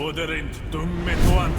Oderend dumme tuant.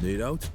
Lead out.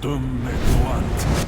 dummetuant.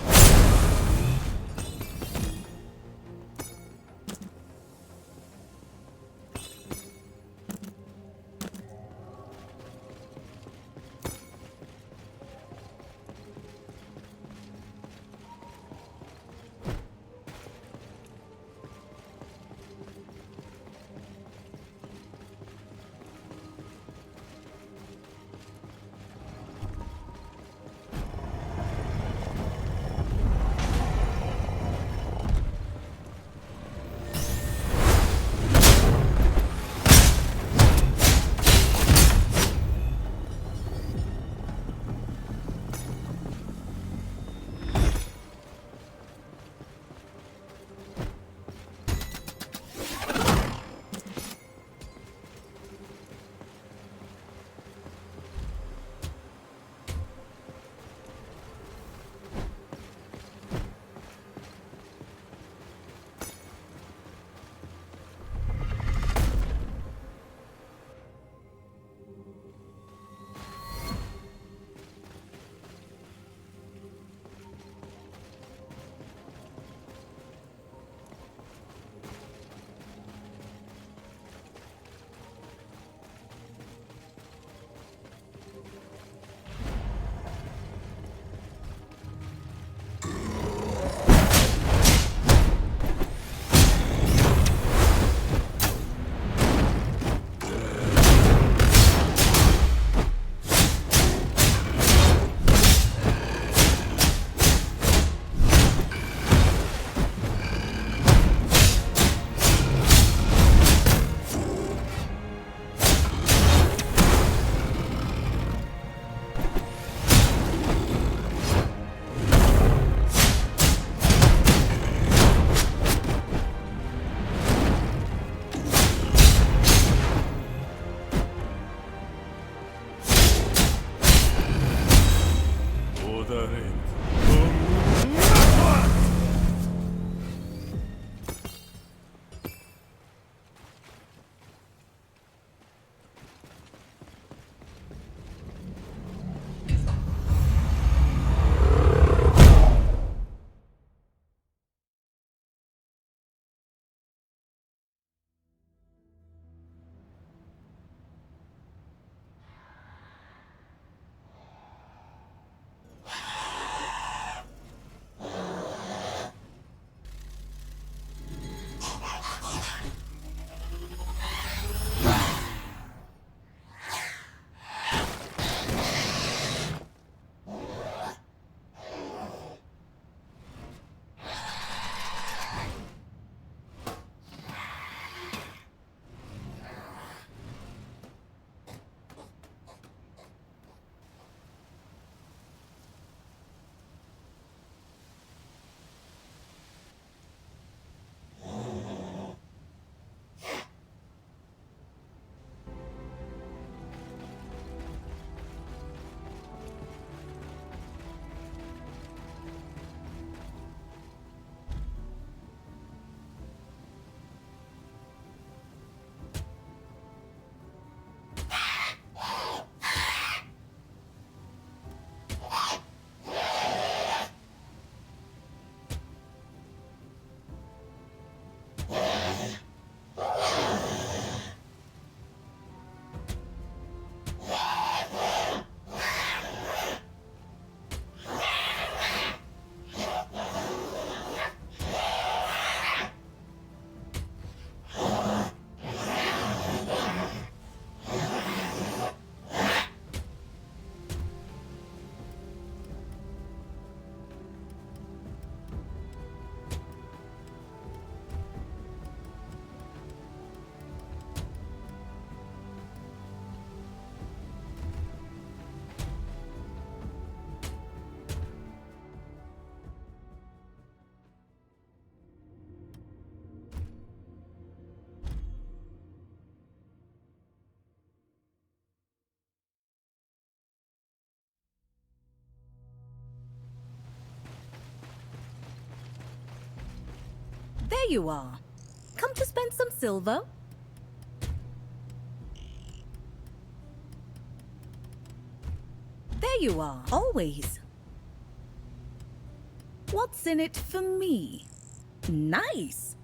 There you are. Come to spend some silver? There you are, always. What's in it for me? Nice.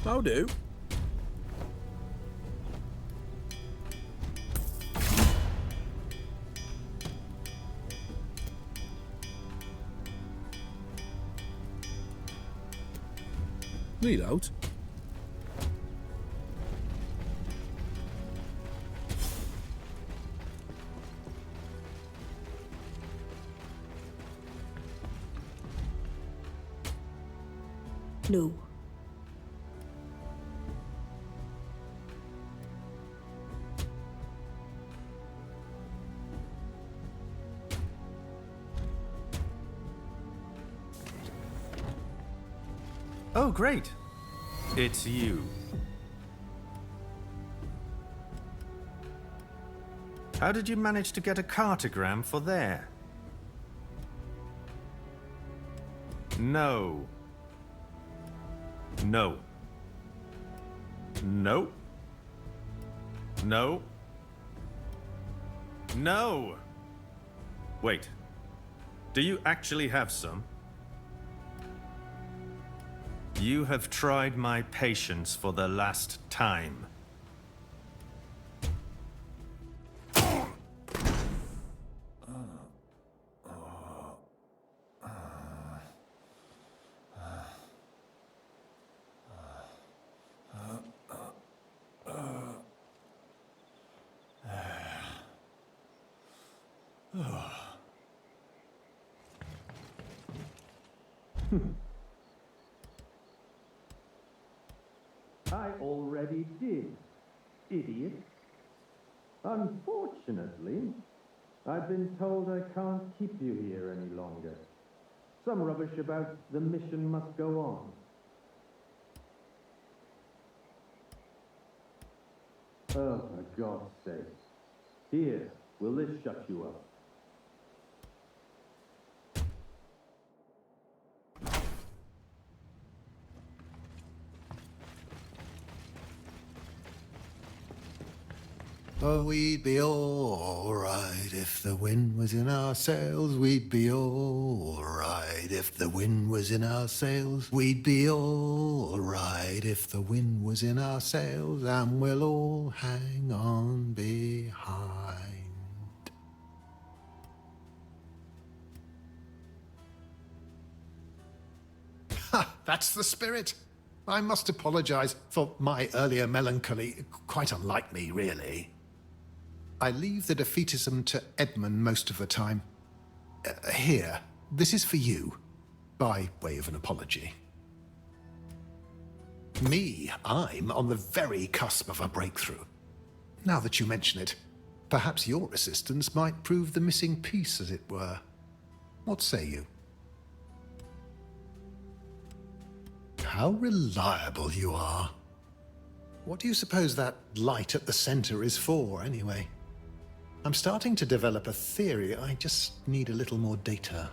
I'll do. Lead out. No. Oh, great. It's you. How did you manage to get a cartogram for there? No. No. No. No. No! Wait. Do you actually have some? You have tried my patience for the last time. I already did, idiot. Unfortunately, I've been told I can't keep you here any longer. Some rubbish about the mission must go on. Oh, for God's sake. Here, will this shut you up? Oh, we'd be alright if the wind was in our sails. We'd be alright if the wind was in our sails. We'd be alright if the wind was in our sails. And we'll all hang on behind. Ha! That's the spirit. I must apologize for my earlier melancholy. Quite unlike me, really. I leave the defeatism to Edmund most of the time. Here, this is for you, by way of an apology. Me, I'm on the very cusp of a breakthrough. Now that you mention it, perhaps your assistance might prove the missing piece, as it were. What say you? How reliable you are. What do you suppose that light at the center is for, anyway? I'm starting to develop a theory. I just need a little more data.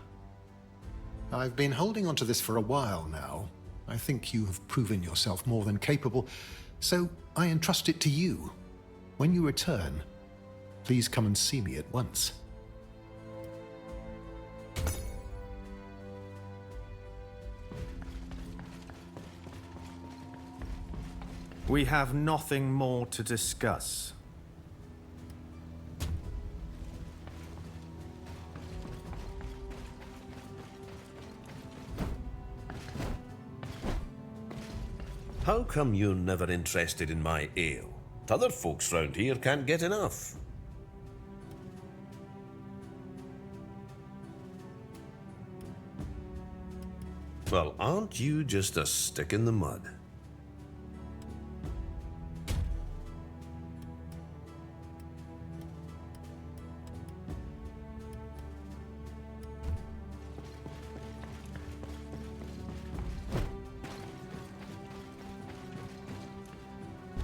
I've been holding onto this for a while now. I think you have proven yourself more than capable, so I entrust it to you. When you return, please come and see me at once. We have nothing more to discuss. How come you're never interested in my ale? T'other folks round here can't get enough. Well, aren't you just a stick in the mud?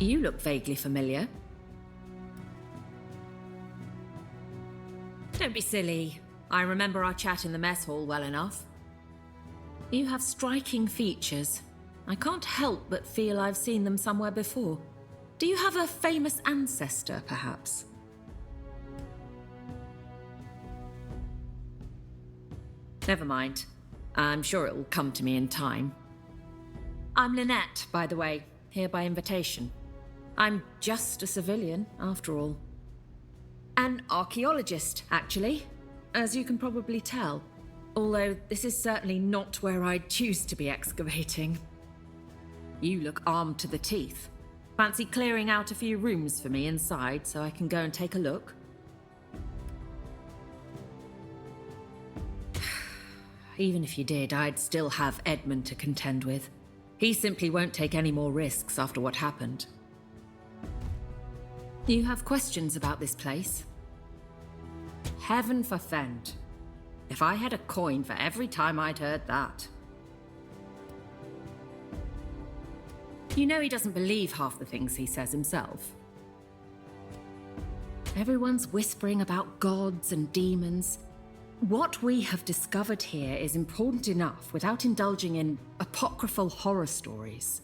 You look vaguely familiar. Don't be silly. I remember our chat in the mess hall well enough. You have striking features. I can't help but feel I've seen them somewhere before. Do you have a famous ancestor, perhaps? Never mind. I'm sure it will come to me in time. I'm Lynette, by the way, here by invitation. I'm just a civilian, after all. An archaeologist, actually, as you can probably tell. Although this is certainly not where I'd choose to be excavating. You look armed to the teeth. Fancy clearing out a few rooms for me inside so I can go and take a look? Even if you did, I'd still have Edmund to contend with. He simply won't take any more risks after what happened. You have questions about this place? Heaven forfend. If I had a coin for every time I'd heard that. You know he doesn't believe half the things he says himself. Everyone's whispering about gods and demons. What we have discovered here is important enough without indulging in apocryphal horror stories.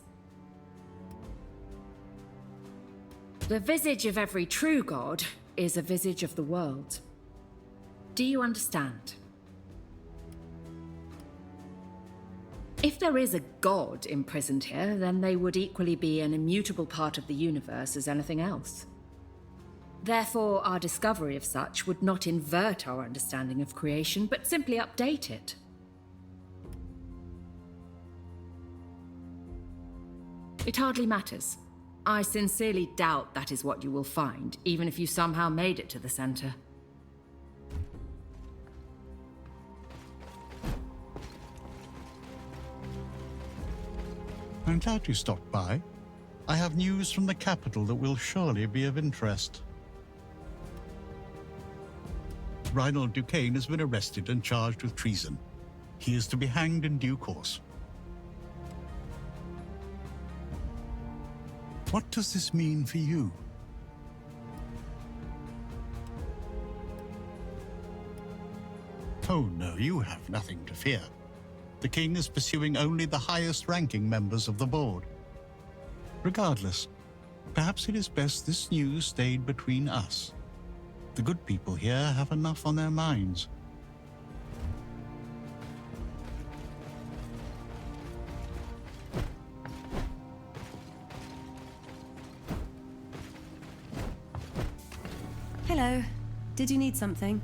The visage of every true god is a visage of the world. Do you understand? If there is a god imprisoned here, then they would equally be an immutable part of the universe as anything else. Therefore, our discovery of such would not invert our understanding of creation, but simply update it. It hardly matters. I sincerely doubt that is what you will find, even if you somehow made it to the center. I'm glad you stopped by. I have news from the capital that will surely be of interest. Reinald Duquesne has been arrested and charged with treason. He is to be hanged in due course. What does this mean for you? Oh no, you have nothing to fear. The king is pursuing only the highest-ranking members of the board. Regardless, perhaps it is best this news stayed between us. The good people here have enough on their minds. Hello. Did you need something?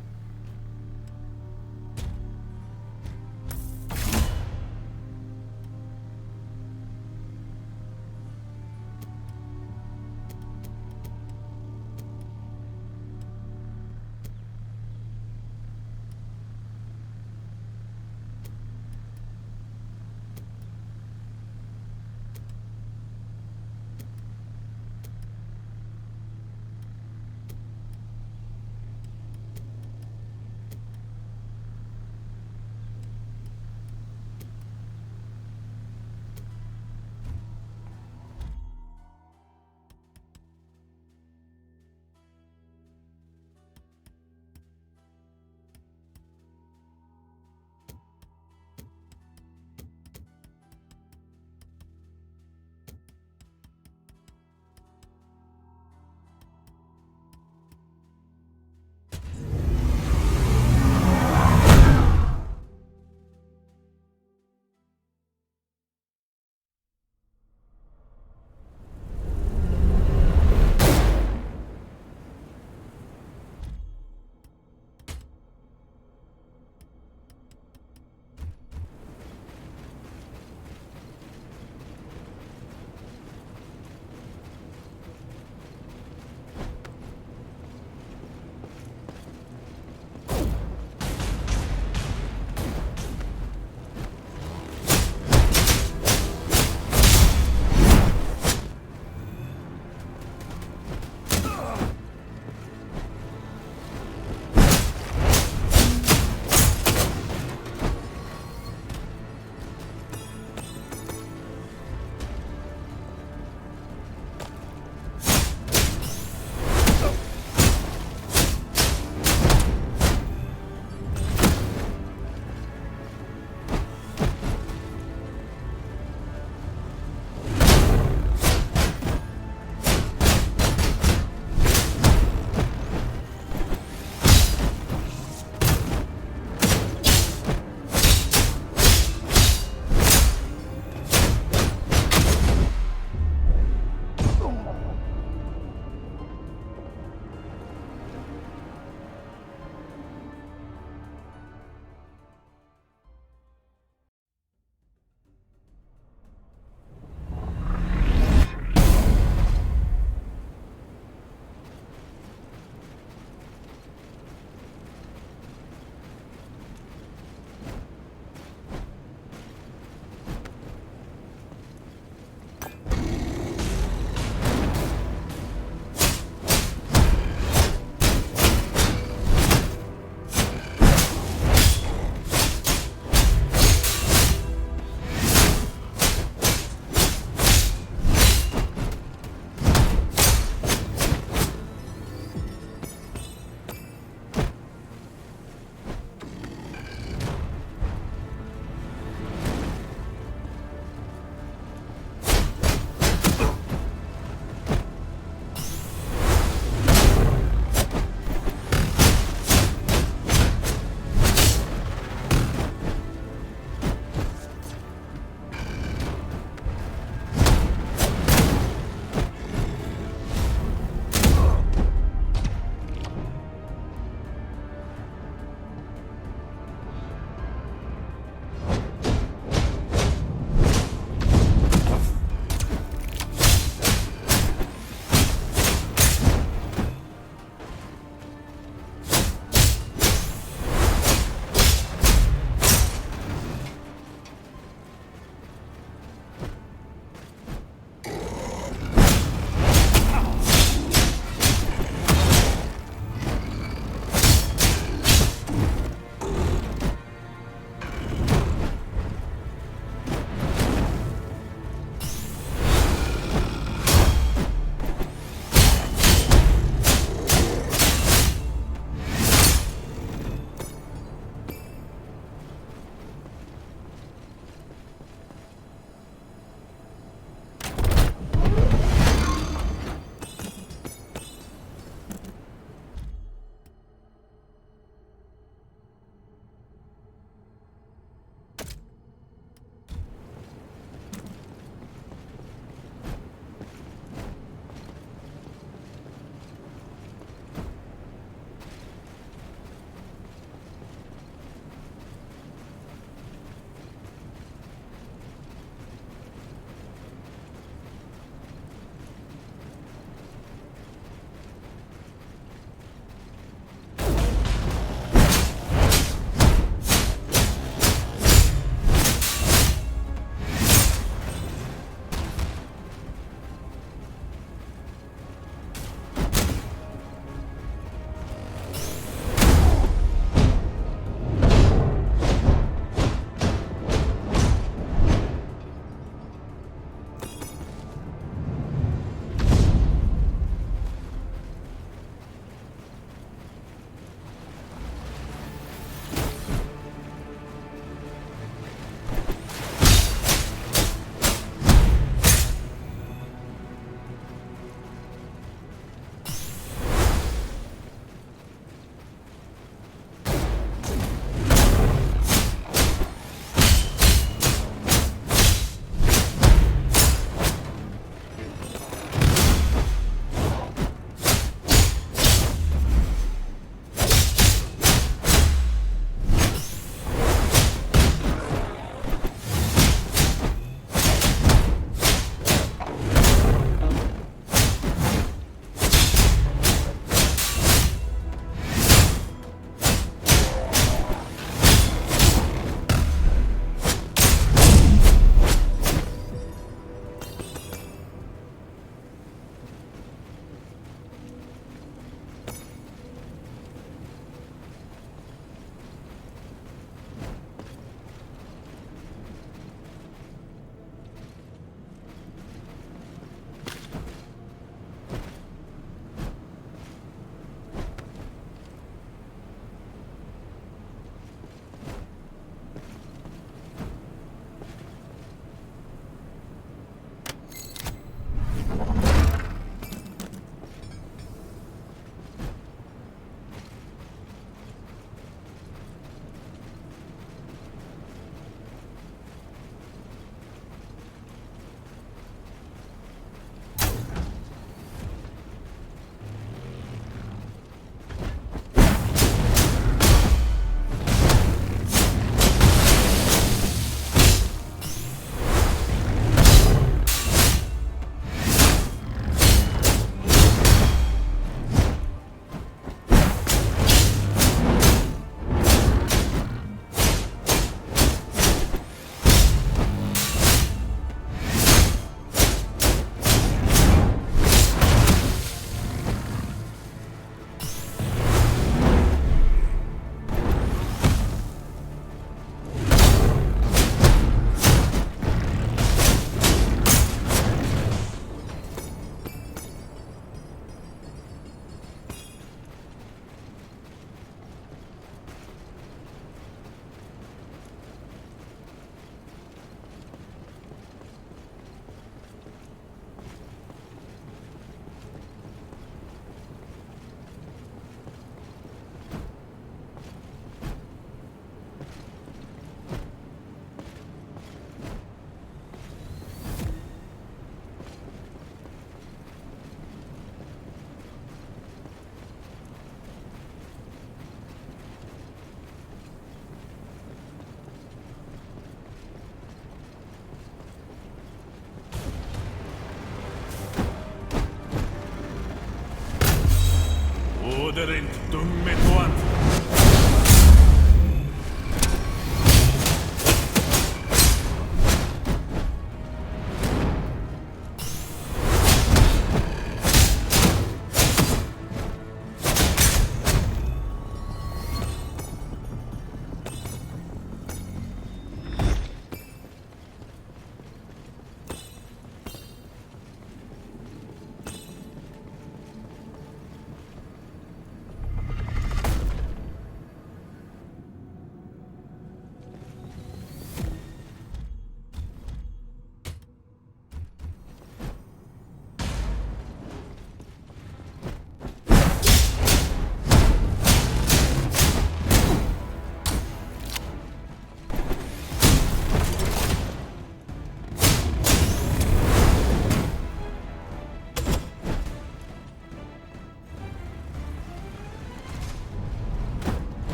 Orderint tummetuant.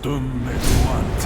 Tummetuant.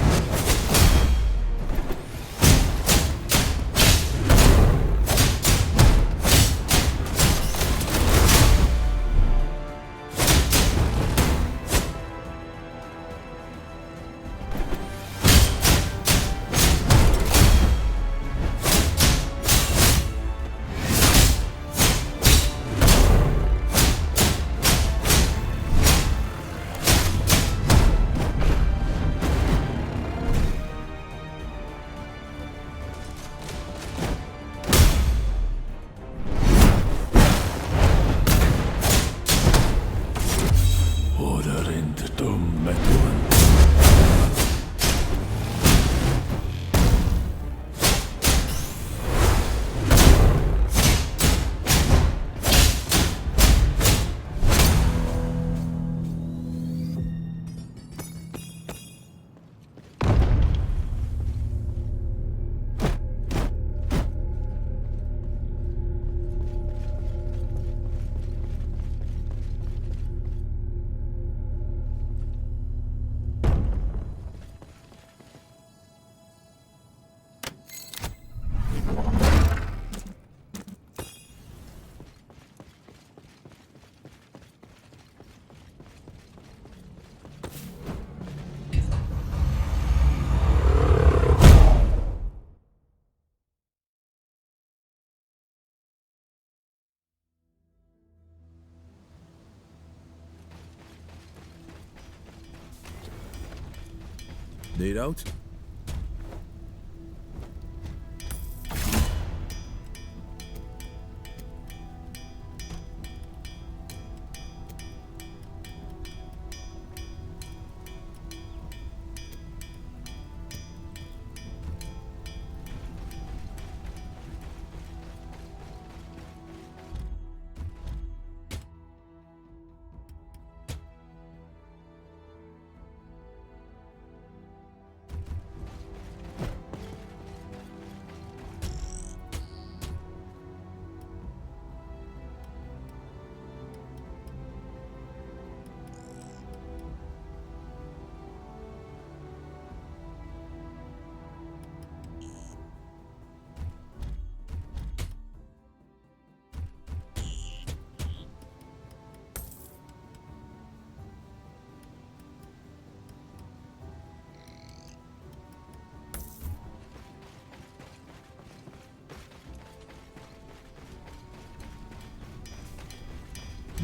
Need out?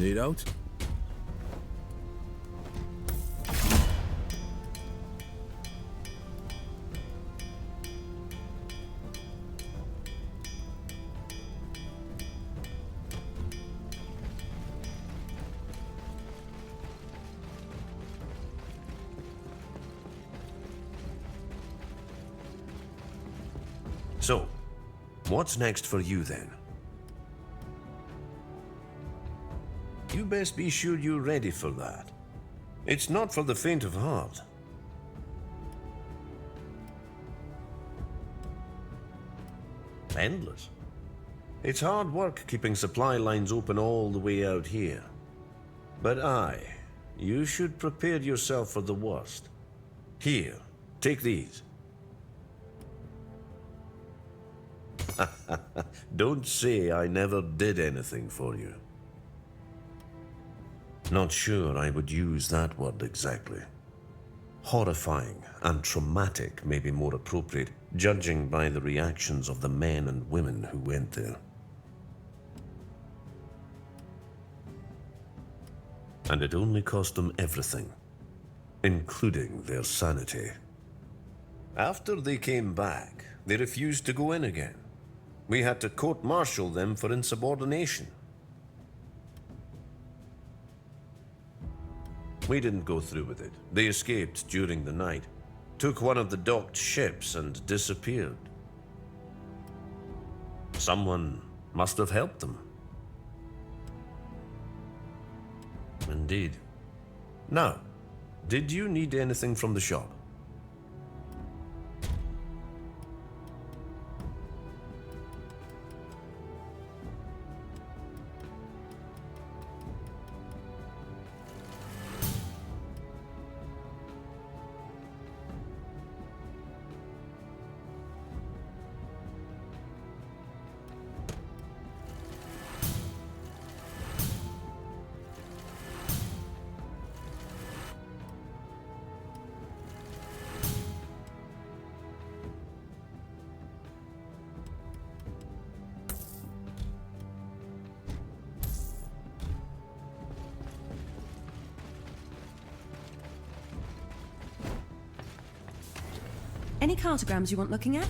Need out? So, what's next for you then? You best be sure you're ready for that. It's not for the faint of heart. Endless. It's hard work keeping supply lines open all the way out here. But you should prepare yourself for the worst. Here, take these. Don't say I never did anything for you. Not sure I would use that word exactly. Horrifying and traumatic may be more appropriate, judging by the reactions of the men and women who went there. And it only cost them everything, including their sanity. After they came back, they refused to go in again. We had to court-martial them for insubordination. We didn't go through with it. They escaped during the night, took one of the docked ships and disappeared. Someone must have helped them. Indeed. Now, did you need anything from the shop? Any cartograms you want looking at?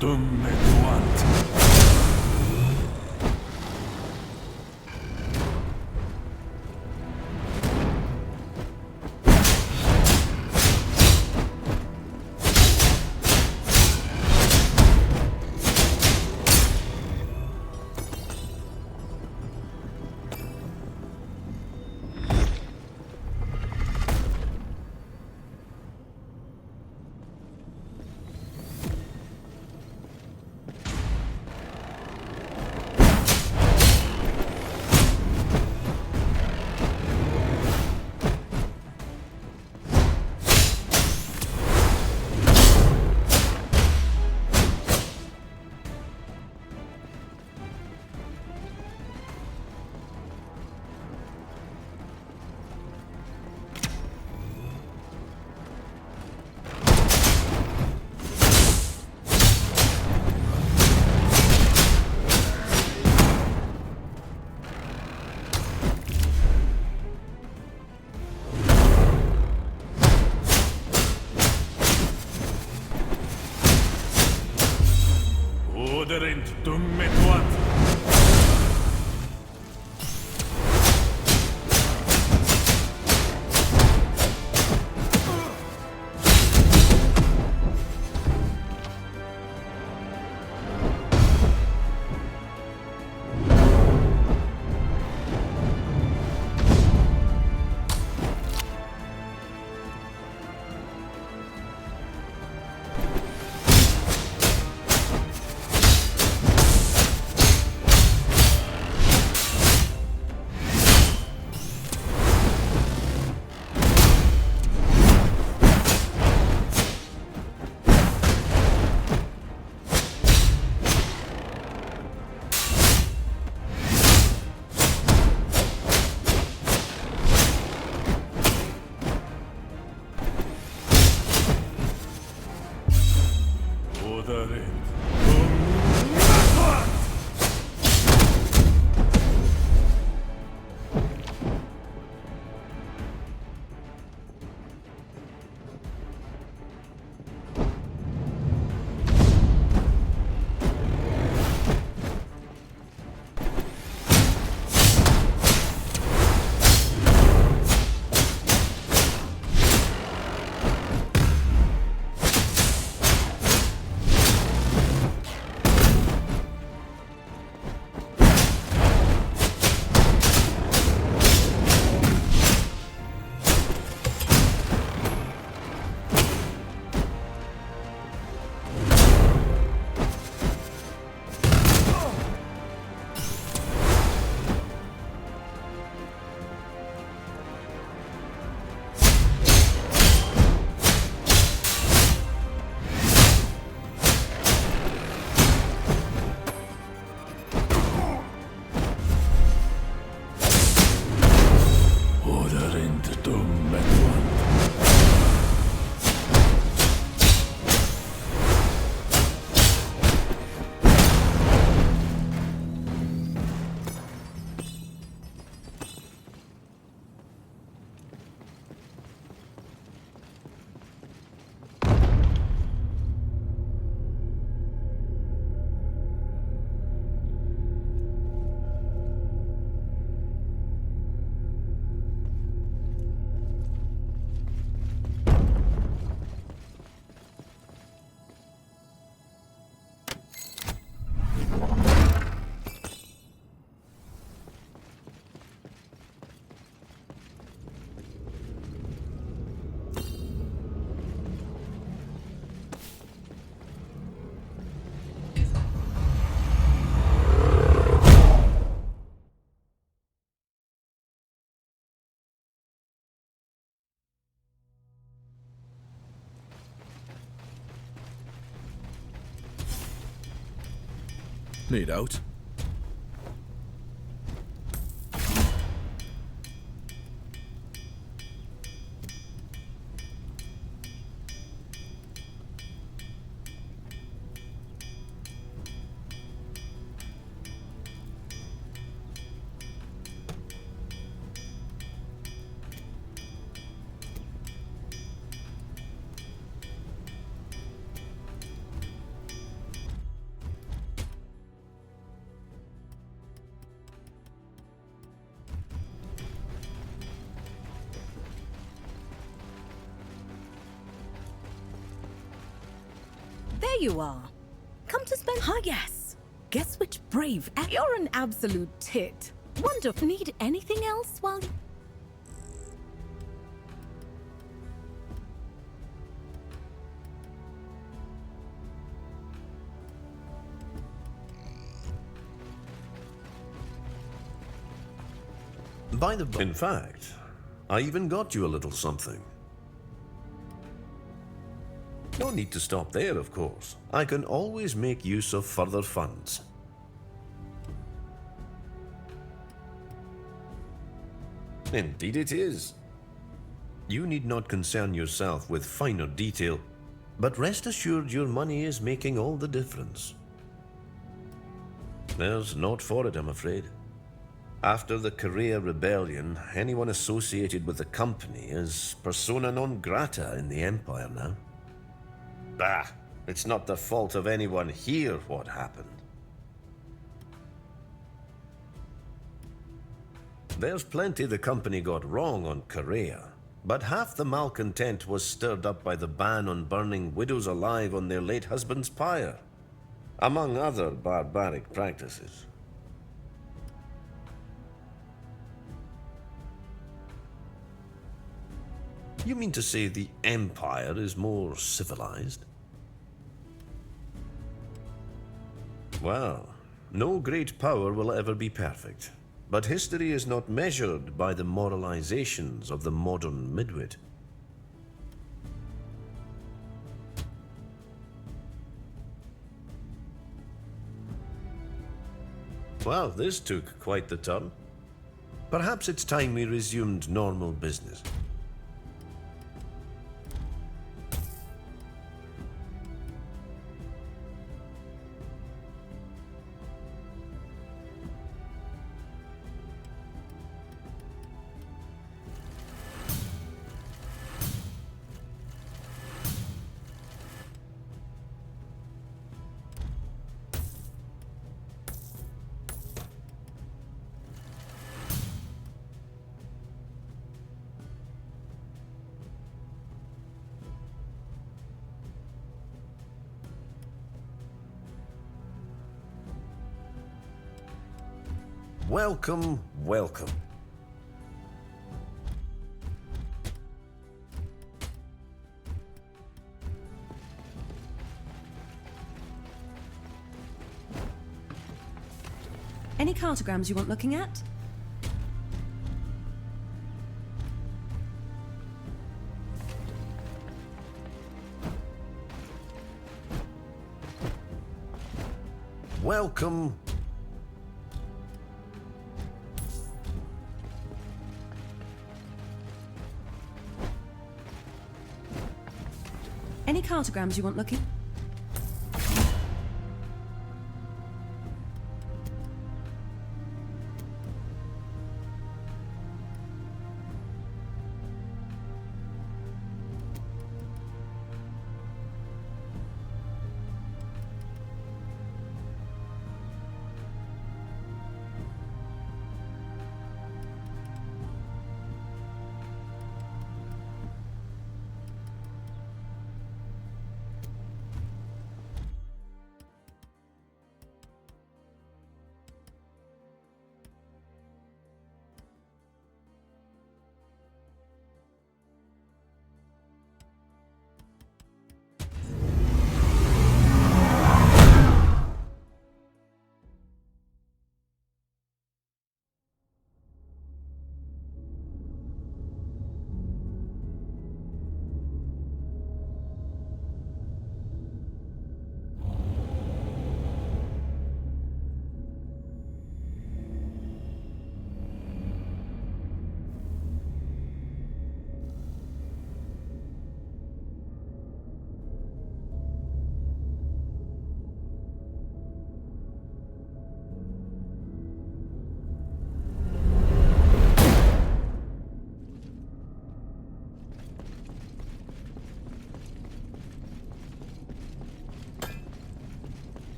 tummetuant. Oderint tummetuant. Oderint tummetuant. Oderint tummetuant. Need out. There you are. Come to spend... Ah, yes. Guess which brave... You're an absolute tit. Wonderful. Need anything else while... By the in fact, I even got you a little something. No need to stop there, of course. I can always make use of further funds. Indeed it is. You need not concern yourself with finer detail, but rest assured your money is making all the difference. There's naught for it, I'm afraid. After the Korea Rebellion, anyone associated with the company is persona non grata in the Empire now. Bah! It's not the fault of anyone here what happened. There's plenty the company got wrong on Korea, but half the malcontent was stirred up by the ban on burning widows alive on their late husband's pyre, among other barbaric practices. You mean to say the Empire is more civilized? Well, no great power will ever be perfect, but history is not measured by the moralizations of the modern midwit. Well, this took quite the turn. Perhaps it's time we resumed normal business. Welcome, welcome. Any cartograms you want looking at? Welcome. Any cartograms you want looking?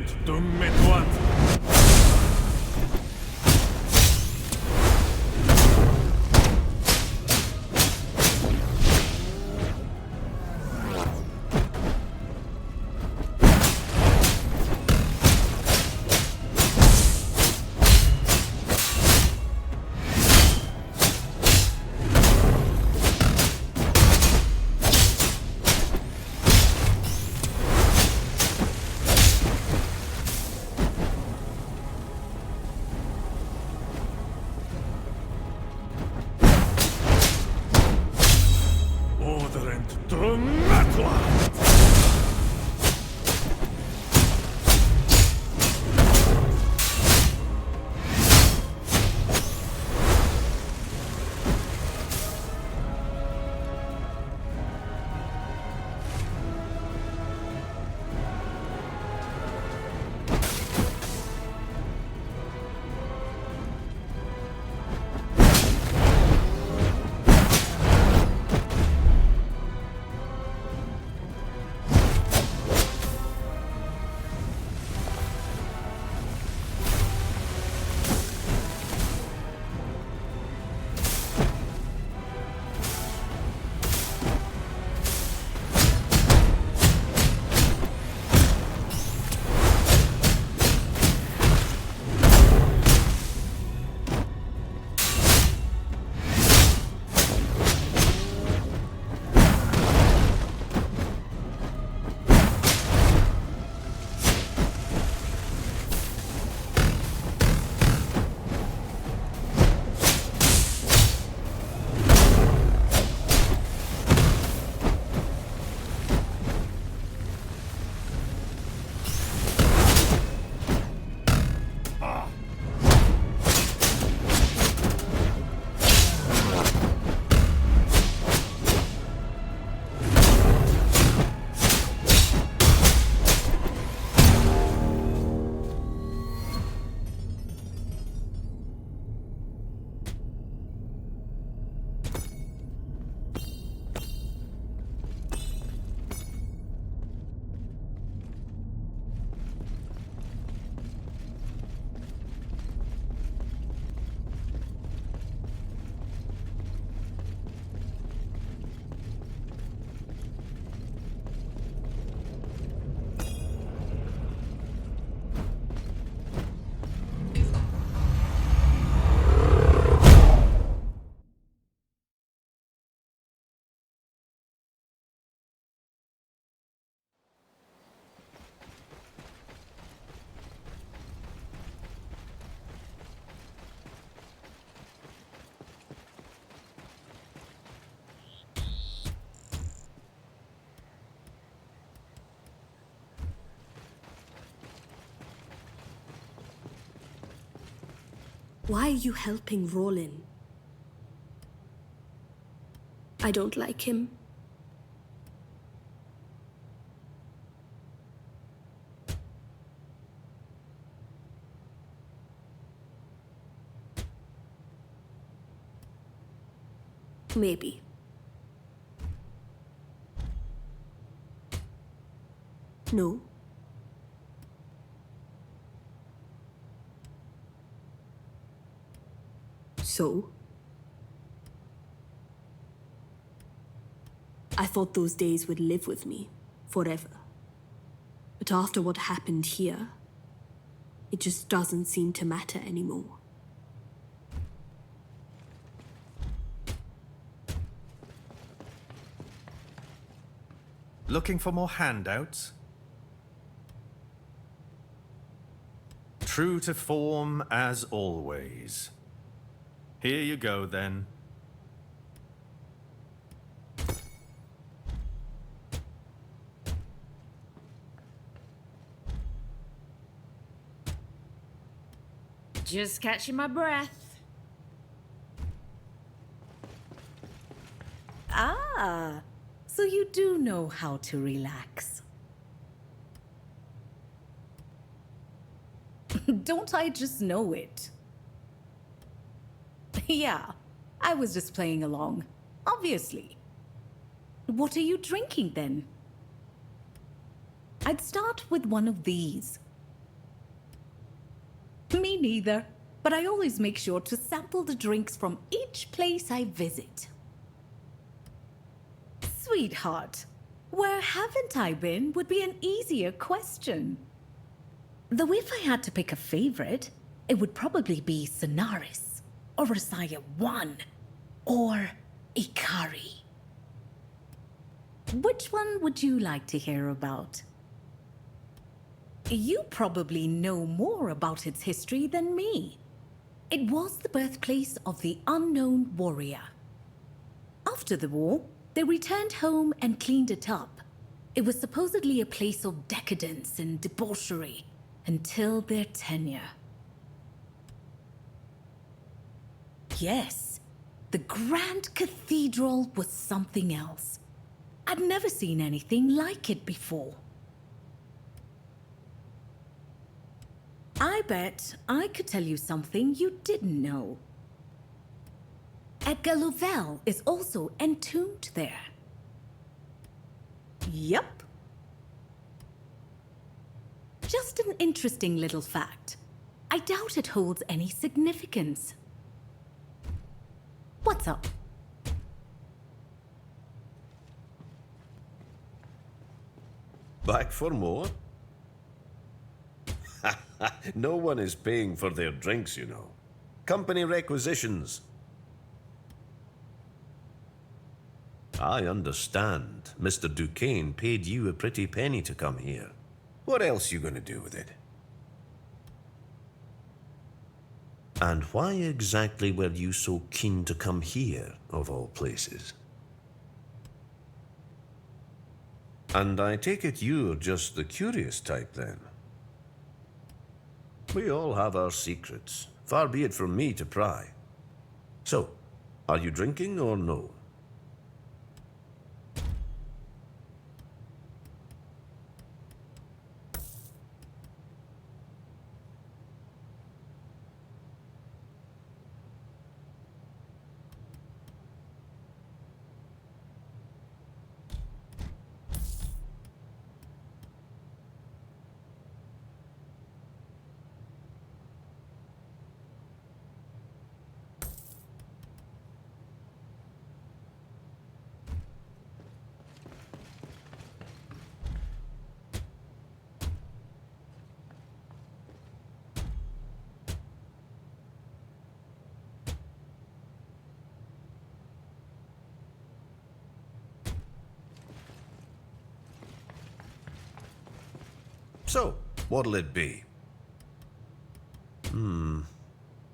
Orderint dum metuant. Orderint dum metuant. Why are you helping Roland? I don't like him. Maybe. No. So? I thought those days would live with me forever. But after what happened here, it just doesn't seem to matter anymore. Looking for more handouts? True to form as always. Here you go, then. Just catching my breath. Ah, so you do know how to relax. Don't I just know it? Yeah, I was just playing along, obviously. What are you drinking then? I'd start with one of these. Me neither, but I always make sure to sample the drinks from each place I visit. Sweetheart, where haven't I been would be an easier question. Though if I had to pick a favorite, it would probably be Sonaris, or Rosaya 1, or Ikari. Which one would you like to hear about? You probably know more about its history than me. It was the birthplace of the unknown warrior. After the war, they returned home and cleaned it up. It was supposedly a place of decadence and debauchery until their tenure. Yes, the Grand Cathedral was something else. I'd never seen anything like it before. I bet I could tell you something you didn't know. Edgar Lovell is also entombed there. Yup. Just an interesting little fact. I doubt it holds any significance. What's up? Back for more? No one is paying for their drinks, you know. Company requisitions. I understand. Mr. Duquesne paid you a pretty penny to come here. What else you gonna do with it? And why exactly were you so keen to come here, of all places? And I take it you're just the curious type, then? We all have our secrets. Far be it from me to pry. So, are you drinking or no? So, what'll it be?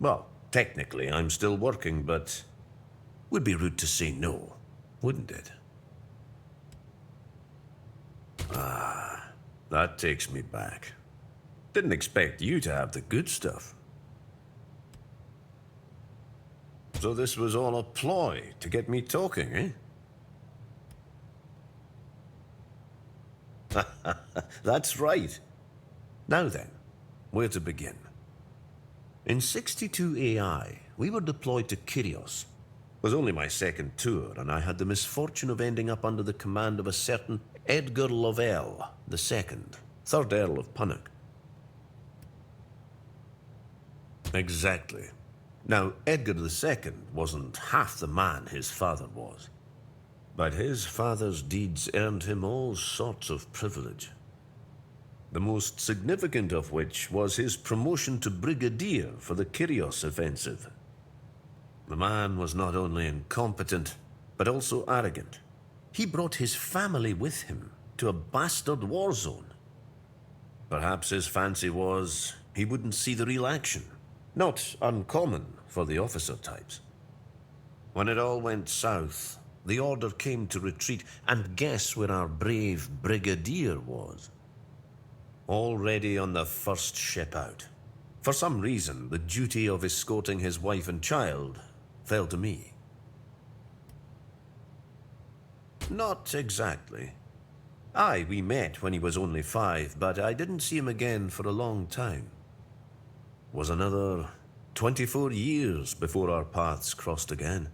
Well, technically I'm still working, but would be rude to say no, wouldn't it? Ah, that takes me back. Didn't expect you to have the good stuff. So this was all a ploy to get me talking, eh? That's right. Now then, where to begin? In 62 AI, we were deployed to Kyrios. It was only my second tour, and I had the misfortune of ending up under the command of a certain Edgar Lovell II, 3rd Earl of Punnock. Exactly. Now, Edgar II wasn't half the man his father was. But his father's deeds earned him all sorts of privilege. The most significant of which was his promotion to brigadier for the Kyrios offensive. The man was not only incompetent, but also arrogant. He brought his family with him to a bastard war zone. Perhaps his fancy was he wouldn't see the real action. Not uncommon for the officer types. When it all went south, the order came to retreat, and guess where our brave brigadier was? Already on the first ship out. For some reason, the duty of escorting his wife and child fell to me. Not exactly. Aye, we met when he was only 5, but I didn't see him again for a long time. It was another 24 years before our paths crossed again.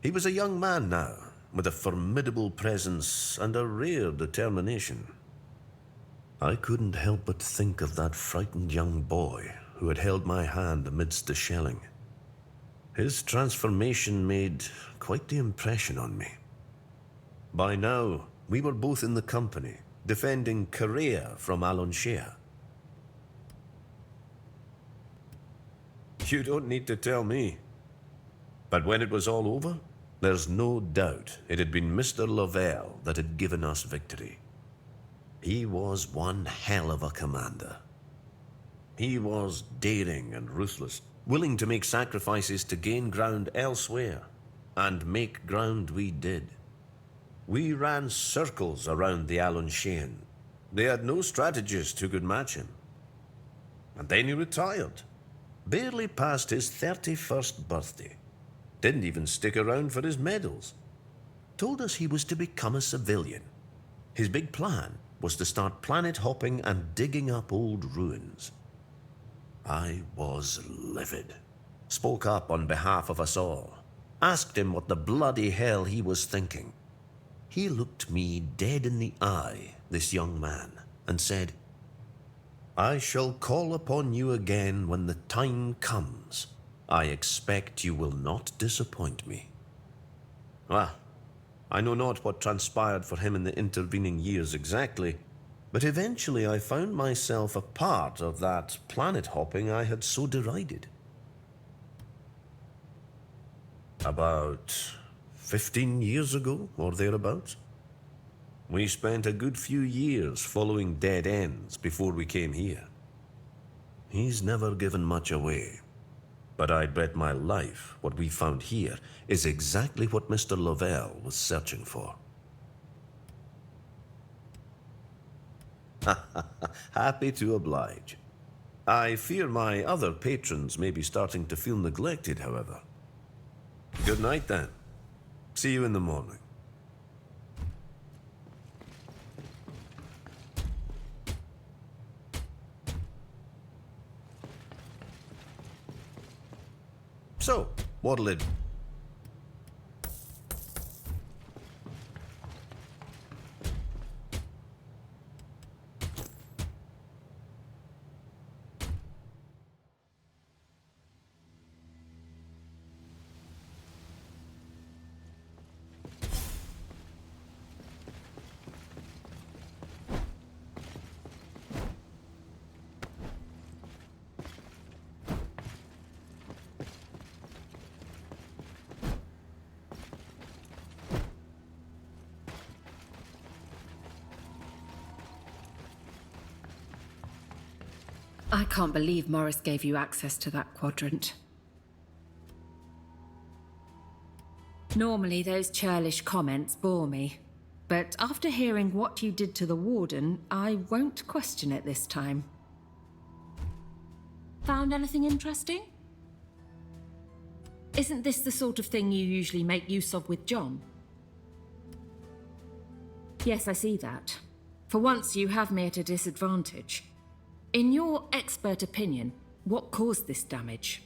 He was a young man now, with a formidable presence and a rare determination. I couldn't help but think of that frightened young boy who had held my hand amidst the shelling. His transformation made quite the impression on me. By now, we were both in the company, defending Korea from Alonshea. You don't need to tell me. But when it was all over, there's no doubt it had been Mr. Lovell that had given us victory. He was one hell of a commander. He was daring and ruthless, willing to make sacrifices to gain ground elsewhere, and make ground we did. We ran circles around the Alonshean. They had no strategist who could match him. And then he retired, barely past his 31st birthday. Didn't even stick around for his medals. Told us he was to become a civilian. His big plan was to start planet hopping and digging up old ruins. I was livid. Spoke up on behalf of us all. Asked him what the bloody hell he was thinking. He looked me dead in the eye, this young man, and said, "I shall call upon you again when the time comes. I expect you will not disappoint me." Well, I know not what transpired for him in the intervening years exactly, but eventually I found myself a part of that planet hopping I had so derided. About 15 years ago, or thereabouts. We spent a good few years following dead ends before we came here. He's never given much away, but I'd bet my life what we found here is exactly what Mr. Lovell was searching for. Happy to oblige. I fear my other patrons may be starting to feel neglected, however. Good night, then. See you in the morning. So, what'll it... I can't believe Morris gave you access to that quadrant. Normally, those churlish comments bore me. But after hearing what you did to the Warden, I won't question it this time. Found anything interesting? Isn't this the sort of thing you usually make use of with John? Yes, I see that. For once, you have me at a disadvantage. In your expert opinion, what caused this damage?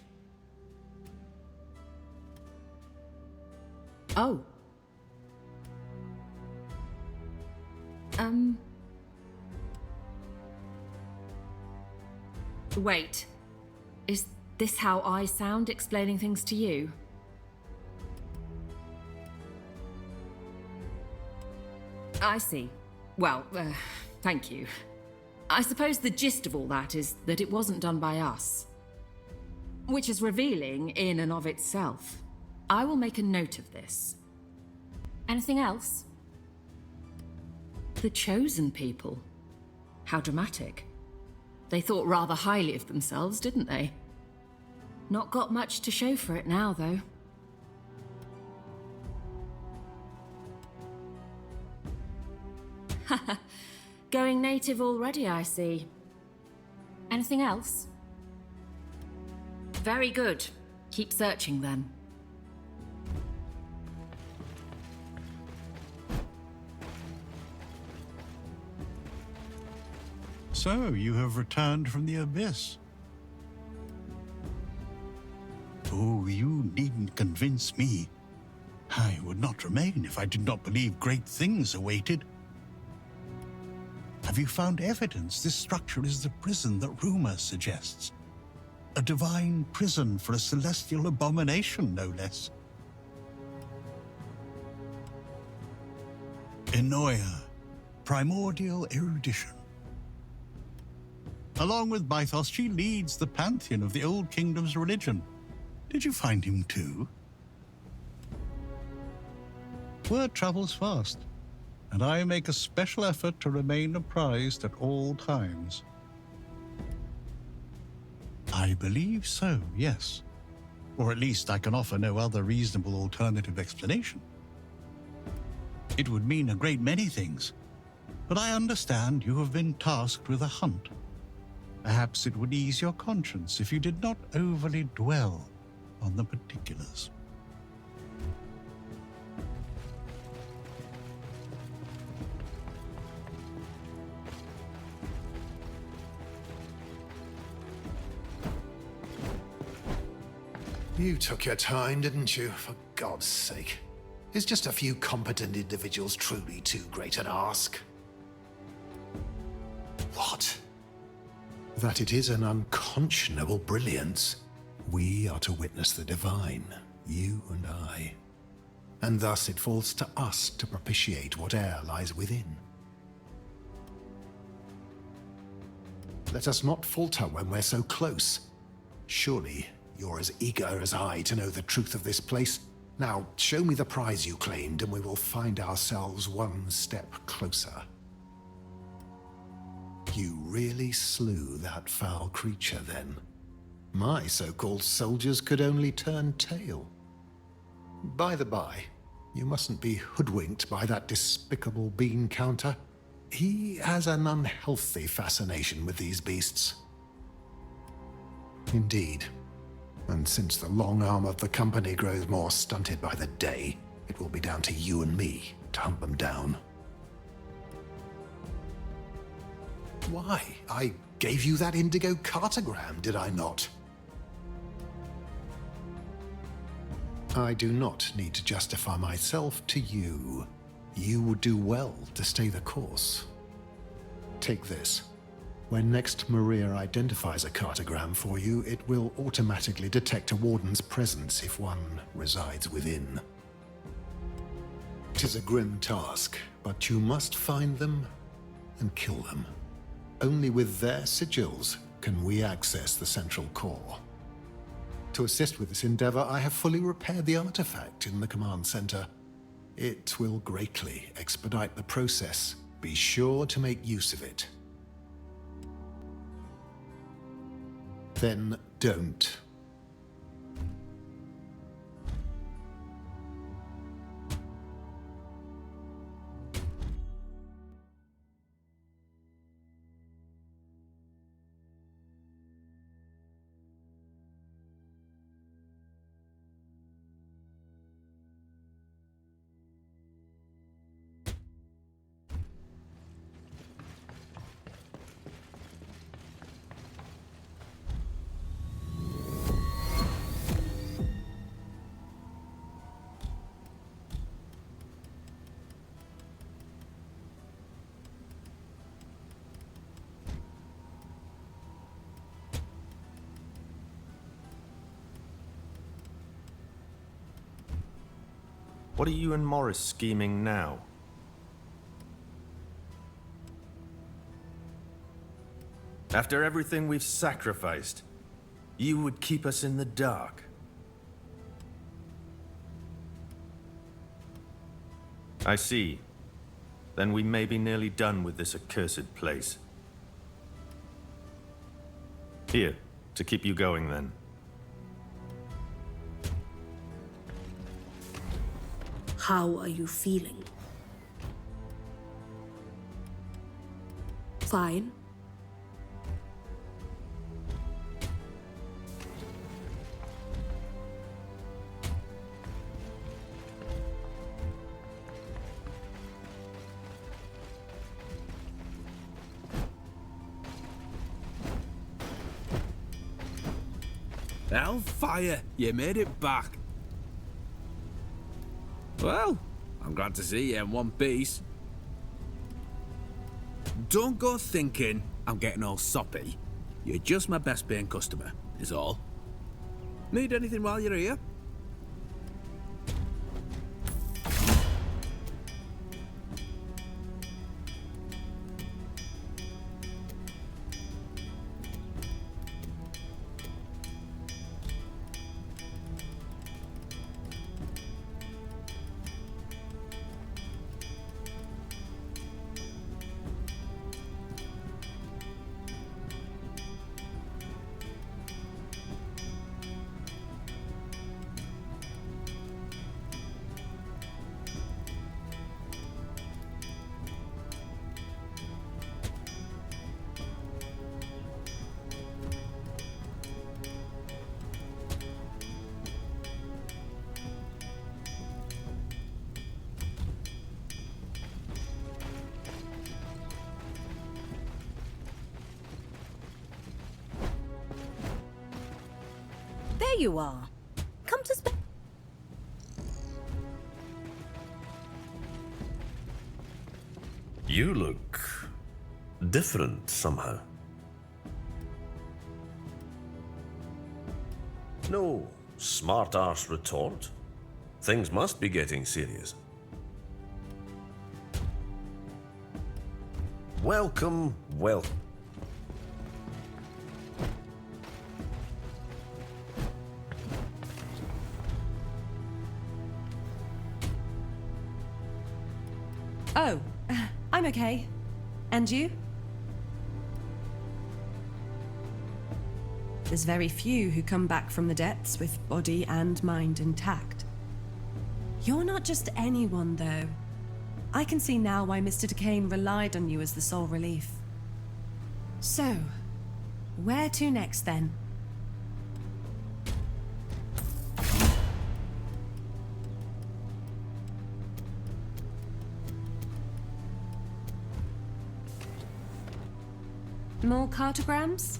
Oh. Wait. Is this how I sound explaining things to you? I see. Well, thank you. I suppose the gist of all that is that it wasn't done by us. Which is revealing in and of itself. I will make a note of this. Anything else? The chosen people. How dramatic. They thought rather highly of themselves, didn't they? Not got much to show for it now, though. Haha. Going native already, I see. Anything else? Very good. Keep searching, then. So, you have returned from the Abyss. Oh, you needn't convince me. I would not remain if I did not believe great things awaited. Have you found evidence this structure is the prison that rumor suggests? A divine prison for a celestial abomination, no less. Enoia, primordial erudition. Along with Bythos, she leads the pantheon of the Old Kingdom's religion. Did you find him too? Word travels fast, and I make a special effort to remain apprised at all times. I believe so, yes. Or at least I can offer no other reasonable alternative explanation. It would mean a great many things, but I understand you have been tasked with a hunt. Perhaps it would ease your conscience if you did not overly dwell on the particulars. You took your time, didn't you? For God's sake. Is just a few competent individuals truly too great an ask? What? That it is an unconscionable brilliance. We are to witness the divine, you and I. And thus it falls to us to propitiate whate'er lies within. Let us not falter when we're so close. Surely you're as eager as I to know the truth of this place. Now, show me the prize you claimed, and we will find ourselves one step closer. You really slew that foul creature, then? My so-called soldiers could only turn tail. By the by, you mustn't be hoodwinked by that despicable bean counter. He has an unhealthy fascination with these beasts. Indeed. And since the long arm of the company grows more stunted by the day, it will be down to you and me to hunt them down. Why? I gave you that indigo cartogram, did I not? I do not need to justify myself to you. You would do well to stay the course. Take this. When next Maria identifies a cartogram for you, it will automatically detect a warden's presence if one resides within. 'Tis a grim task, but you must find them and kill them. Only with their sigils can we access the central core. To assist with this endeavor, I have fully repaired the artifact in the command center. It will greatly expedite the process. Be sure to make use of it. Then don't. What are you and Morris scheming now? After everything we've sacrificed, you would keep us in the dark. I see. Then we may be nearly done with this accursed place. Here, to keep you going then. How are you feeling? Fine. Hellfire! You made it back. Well, I'm glad to see you in one piece. Don't go thinking I'm getting all soppy. You're just my best paying customer. is all. Need anything while you're here? There you are. Come to spend. You look different somehow. No smart-ass retort. Things must be getting serious. Welcome, welcome. Oh, I'm okay. And you? There's very few who come back from the depths with body and mind intact. You're not just anyone, though. I can see now why Mr. Decane relied on you as the sole relief. So, where to next, then? More cartograms?